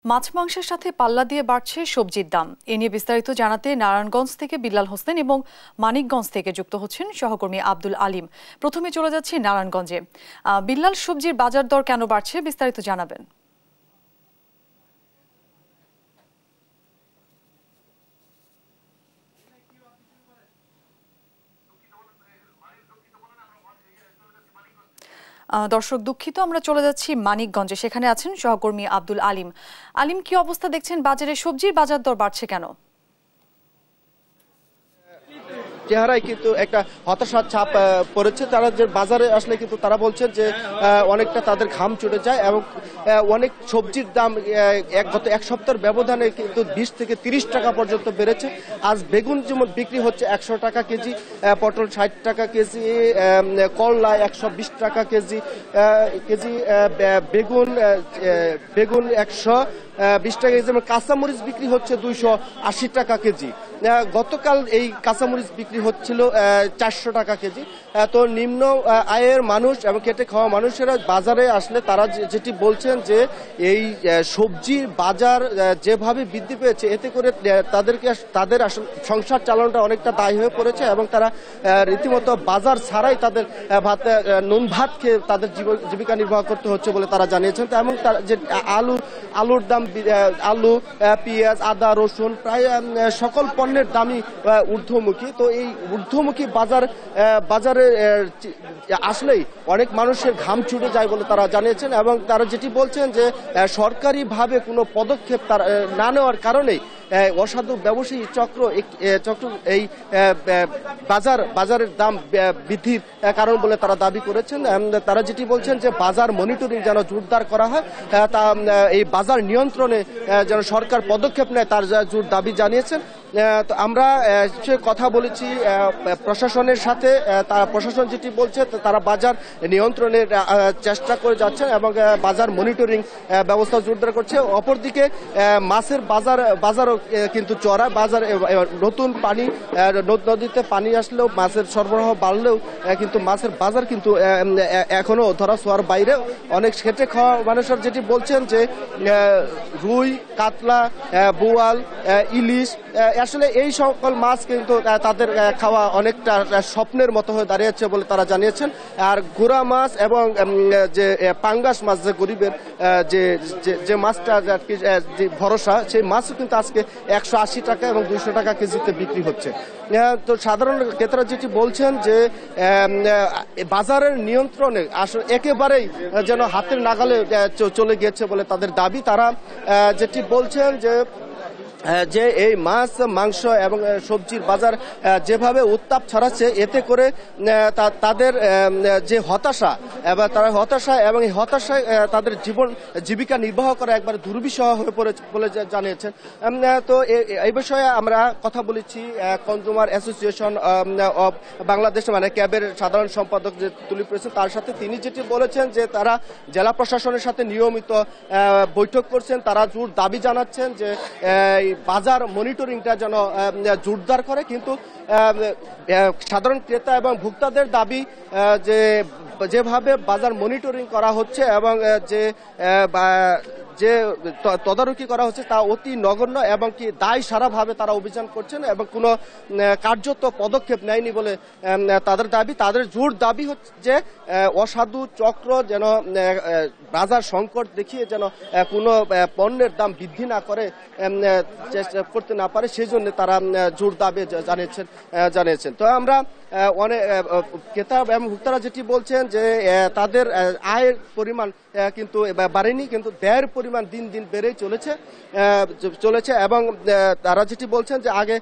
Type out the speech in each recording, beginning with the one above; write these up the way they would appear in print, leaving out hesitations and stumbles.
মাছ মাংসের সাথে পাল্লা দিয়ে বাড়ছে সবজির দাম। এ নিয়ে বিস্তারিত জানাতে নারায়ণগঞ্জ থেকে বিল্লাল হোসেন এবং মানিকগঞ্জ থেকে যুক্ত হচ্ছেন সহকর্মী আব্দুল আলিম। প্রথমে চলে যাচ্ছি নারায়ণগঞ্জে। বিল্লাল, সবজির বাজার দর কেন বাড়ছে, বিস্তারিত জানাবেন। দর্শক দুঃখিত, আমরা চলে যাচ্ছি মানিকগঞ্জে, সেখানে আছেন সহকর্মী আব্দুল আলিম। আলিম, কি অবস্থা দেখছেন বাজারে, সবজির বাজার দর বাড়ছে কেন? চেহারায় কিন্তু একটা হতাশার ছাপ পড়েছে। তারা যে বাজারে আসলে কিন্তু তারা বলছেন যে অনেকটা তাদের ঘাম ছুটে যায় এবং অনেক সবজির দাম গত এক সপ্তাহের ব্যবধানে কিন্তু 20 থেকে 30 টাকা পর্যন্ত বেড়েছে। আজ বেগুন যেমন বিক্রি হচ্ছে 100 টাকা কেজি, পটল 60 টাকা কেজি, করলা 120 টাকা কেজি, বেগুন 120 টাকা কেজি, যেমন কাঁচামরিচ বিক্রি হচ্ছে 280 টাকা কেজি। গতকাল এই কাঁচামরিচ বিক্রি হচ্ছিল 400 টাকা কেজি। তো নিম্ন আয়ের মানুষ এবং খেটে খাওয়া মানুষেরা বাজারে আসলে তারা যেটি বলছেন যে এই সবজির বাজার যেভাবে বৃদ্ধি পেয়েছে এতে করে তাদের সংসার চালানোটা অনেকটা দায়ী হয়ে পড়েছে এবং তারা রীতিমতো বাজার ছাড়াই তাদের নুন ভাত খেয়ে তাদের জীবিকা নির্বাহ করতে হচ্ছে বলে তারা জানিয়েছেন। এবং যে আলুর দাম, আলু, পেঁয়াজ, আদা, রসুন প্রায় সকল পণ্যের দামই ঊর্ধ্বমুখী। তো এই ঊর্ধ্বমুখী বাজারে আসলেই অনেক মানুষের ঘাম ছুটে যায় বলে তারা জানিয়েছেন এবং তারা যেটি বলছেন যে সরকারিভাবে কোনো পদক্ষেপ না নেওয়ার কারণেই অসাধু ব্যবসায়ী চক্র এই বাজারের দাম বৃদ্ধির কারণ বলে তারা দাবি করেছেন। তারা যেটি বলছেন যে বাজার মনিটরিং যেন জোরদার করা হয়, তা এই বাজার নিয়ন্ত্রণে যেন সরকার পদক্ষেপ নেয় তার জোর দাবি জানিয়েছেন। তো আমরা কথা বলেছি প্রশাসনের সাথে, প্রশাসন যেটি বলছে তারা বাজার নিয়ন্ত্রণের চেষ্টা করে যাচ্ছেন এবং বাজার মনিটরিং ব্যবস্থা জোরদার করছে। অপরদিকে মাছের বাজারও কিন্তু চড়া। বাজার নতুন পানি, নদীতে পানি আসলেও মাছের সরবরাহ বাড়লেও কিন্তু মাছের বাজার কিন্তু এখনো ধরা ছোঁয়ার বাইরে। অনেক খেটে খাওয়া মানুষের যেটি বলছেন যে রুই, কাতলা, বোয়াল, ইলিশ, আসলে এই সকল মাছ কিন্তু তাদের খাওয়া অনেকটা স্বপ্নের মতো হয়ে দাঁড়িয়েছে বলে তারা জানিয়েছেন। আর গোড়া মাছ এবং যে পাঙ্গাস মাছ, যে গরিবের যে মাছটা যে ভরসা, সেই মাছও কিন্তু আজকে 180 টাকা এবং 200 টাকা কেজিতে বিক্রি হচ্ছে। তো সাধারণ ক্রেতারা যেটি বলছেন যে বাজারের নিয়ন্ত্রণে আসলে একেবারেই যেন হাতের নাগালে চলে গিয়েছে বলে তাদের দাবি। তারা যেটি বলছেন যে এই মাছ, মাংস এবং সবজির বাজার যেভাবে উত্তাপ ছড়াচ্ছে এতে করে তাদের যে হতাশা এবং এই হতাশায় তাদের জীবিকা নির্বাহ করা একবারে দুর্বিষহ হয়ে পড়েছে বলে জানিয়েছেন। তো এই বিষয়ে আমরা কথা বলেছি কনজিউমার অ্যাসোসিয়েশন অব বাংলাদেশ, মানে ক্যাবের সাধারণ সম্পাদক যে তুলি পড়েছেন, তার সাথে তিনি যেটি বলেছেন যে তারা জেলা প্রশাসনের সাথে নিয়মিত বৈঠক করছেন। তারা জোর দাবি জানাচ্ছেন যে বাজার মনিটরিংটা যেন জোরদার করে, কিন্তু সাধারণ ক্রেতা এবং ভোক্তাদের দাবি যেভাবে বাজার মনিটরিং করা হচ্ছে এবং যে তদারকি করা হচ্ছে তা অতি নগণ্য এবং কি দায় সারাভাবে তারা অভিযান করছেন এবং কোনো কার্যত পদক্ষেপ নেয়নি বলে তাদের দাবি। তাদের জোর দাবি হচ্ছে যে অসাধু চক্র যেন বাজার সংকট দেখিয়ে যেন কোনো পণ্যের দাম বৃদ্ধি না করতে না পারে, সেই জন্য তারা জোর দাবি জানিয়েছেন। তো আমরা অনেক ক্রেতা এবং ভোক্তারা যেটি বলছেন যে তাদের আয়ের পরিমাণ কিন্তু বাড়েনি, কিন্তু ব্যয়ের পরিমাণ দিন দিন বেড়েই চলেছে এবং তারা যেটি বলছেন যে আগে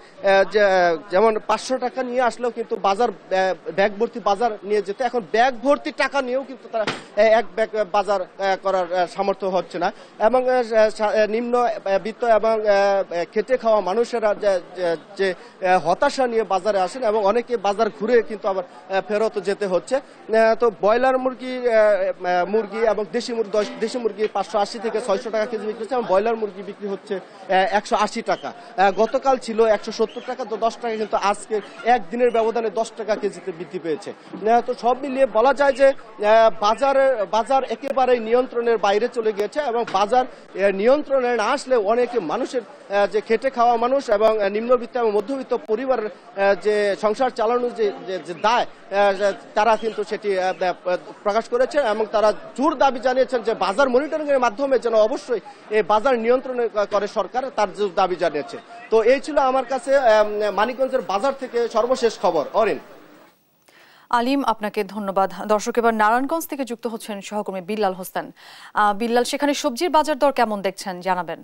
যেমন 500 টাকা নিয়ে আসলেও কিন্তু ব্যাগ ভর্তি বাজার নিয়ে যেতে, এখন ব্যাগ ভর্তি টাকা নিয়েও কিন্তু তারা এক ব্যাগ বাজার করার সামর্থ্য হচ্ছে না। এবং নিম্ন বিত্ত এবং খেটে খাওয়া মানুষেরা যে হতাশা নিয়ে বাজারে আসেন এবং অনেকে বাজার ঘুরে কিন্তু আবার ফেরত যেতে হচ্ছে। তো ব্রয়লার মুরগি এবং দেশি মুরগি 580 থেকে 600 টাকা কেজি বিক্রি হচ্ছে এবং ব্রয়লার মুরগি বিক্রি হচ্ছে 180 টাকা। গতকাল ছিল 170 টাকা, তো 10 টাকা কিন্তু আজকে একদিনের ব্যবধানে 10 টাকা কেজিতে বৃদ্ধি পেয়েছে। তো সব মিলিয়ে বলা যায় যে বাজার একেবারে নিয়ন্ত্রণের বাইরে চলে গিয়েছে এবং বাজার নিয়ন্ত্রণে না আসলে অনেকে মানুষের যে খেটে খাওয়া মানুষ এবং নিম্নবিত্ত এবং মধ্যবিত্ত পরিবারের যে সংসার চালানোর যে দায় তারা কিন্তু সেটি প্রকাশ করেছে এবং তারা জোর দাবি জানিয়েছেন যে বাজার মনিটরিং এর মাধ্যমে যেন অবশ্যই এই বাজার নিয়ন্ত্রণ করে সরকার, তার জোর দাবি জানিয়েছে। তো এই ছিল আমার কাছে মানিকগঞ্জের বাজার থেকে সর্বশেষ খবর। অরিন। আলিম, আপনাকে ধন্যবাদ। দর্শক, এবার নারায়ণগঞ্জ থেকে যুক্ত হচ্ছেন সহকর্মী বিল্লাল হোসেন। বিল্লাল, সেখানে সবজির বাজার দর কেমন দেখছেন জানাবেন।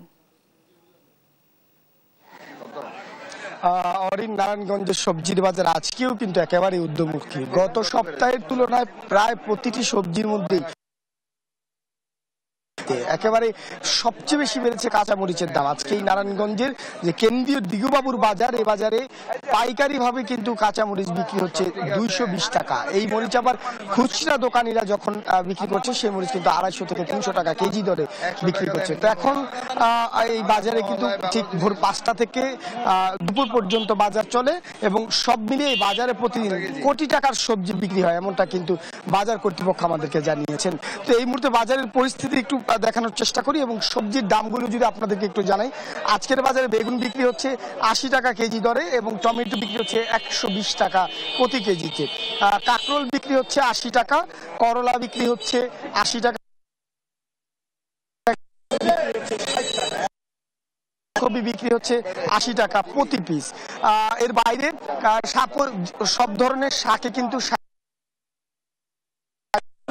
অরিন, নারায়ণগঞ্জের সবজির বাজার আজকেও কিন্তু একেবারে ঊর্ধ্বমুখী। গত সপ্তাহের তুলনায় প্রায় প্রতিটি সবজির মধ্যেই একেবারে সবচেয়ে বেশি বেড়েছে কাঁচামরিচের দাম। আজকে এই নারায়ণগঞ্জের যে কেন্দ্রীয় দিগুবাবুর বাজার, এই বাজারে পাইকারি ভাবে কিন্তু কাঁচামরিচ বিক্রি হচ্ছে 220 টাকা। এই মরিচ আবার খুচরা দোকানিরা যখন বিক্রি করছে সেই মরিচ কিন্তু 250 থেকে 300 টাকা কেজি দরে বিক্রি করছে। তো এখন এই বাজারে কিন্তু ঠিক ভোর 5টা থেকে দুপুর পর্যন্ত বাজার চলে এবং সব মিলিয়ে বাজারে প্রতিদিন কোটি টাকার সবজি বিক্রি হয়, এমনটা কিন্তু বাজার কর্তৃপক্ষ আমাদেরকে জানিয়েছেন। তো এই মুহূর্তে বাজারের পরিস্থিতি একটু দেখানোর চেষ্টা করি এবং সবজির দামগুলো যদি আপনাদেরকে একটু জানাই। আজকের বাজারে বেগুন বিক্রি হচ্ছে 80 টাকা কেজি দরে এবং টমেটো বিক্রি হচ্ছে 120 টাকা প্রতি কেজিতে। কাঁকরোল বিক্রি হচ্ছে 80 টাকা, করলা বিক্রি হচ্ছে 80 টাকা, কপি বিক্রি হচ্ছে 80 টাকা প্রতি পিস। এর বাইরে সব ধরনের শাকে কিন্তু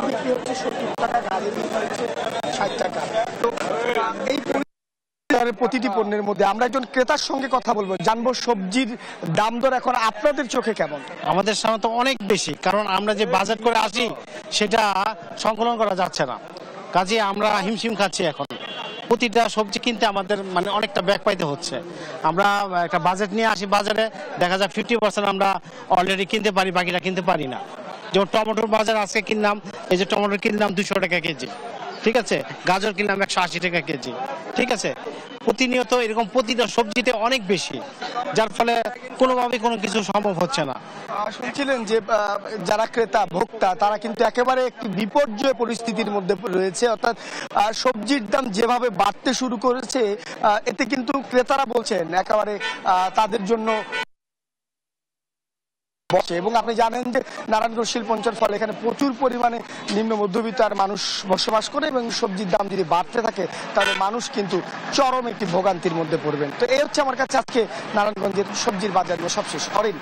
বিক্রি হচ্ছে 70 টাকা, গাড়ি বিক্রি হচ্ছে 60 টাকা। তো এই প্রতিটি পণ্যের মধ্যে আমরা একজন ক্রেতার সঙ্গে কথা বলবো, জানবো সবজির দাম দর এখন আপনাদের চোখে কেমন। আমাদের সামনে তো অনেক বেশি, কারণ আমরা যে বাজেট করে আসি সেটা সংকলন করা যাচ্ছে না, কাজে আমরা হিমশিম খাচ্ছি। এখন প্রতিটা সবজি কিনতে আমাদের মানে অনেকটা ব্যাক পাইতে হচ্ছে। আমরা একটা বাজেট নিয়ে আসি, বাজারে দেখা যায় 50% আমরা অলরেডি কিনতে পারি, বাকিটা কিনতে পারি না। যেমন টমেটোর বাজার আজকে কিনলাম, এই যে টমেটো কিনলাম 200 টাকা কেজি, ঠিক আছে, গাজর কিনলাম 180 টাকা কেজি, ঠিক আছে। প্রতিনিয়ত এরকম প্রতিটা সবজিতে অনেক বেশি, যার ফলে কোনোভাবে কোনো কিছু সম্ভব হচ্ছে না। শুনছিলেন যে যারা ক্রেতা ভোক্তা তারা কিন্তু একেবারে একটি বিপর্যয় পরিস্থিতির মধ্যে রয়েছে, অর্থাৎ সবজির দাম যেভাবে বাড়তে শুরু করেছে এতে কিন্তু ক্রেতারা বলছেন একেবারে তাদের জন্য। এবং আপনি জানেন যে নারায়ণগঞ্জ শিল্পাঞ্চল, ফলে এখানে প্রচুর পরিমাণে নিম্ন মধ্যবিত্ত আর মানুষ বসবাস করে এবং সবজির দাম যদি বাড়তে থাকে তাহলে মানুষ কিন্তু চরম একটি ভোগান্তির মধ্যে পড়বেন। তো এই হচ্ছে আমার কাছে আজকে নারায়ণগঞ্জের সবজির বাজার সবশেষ। অরিন।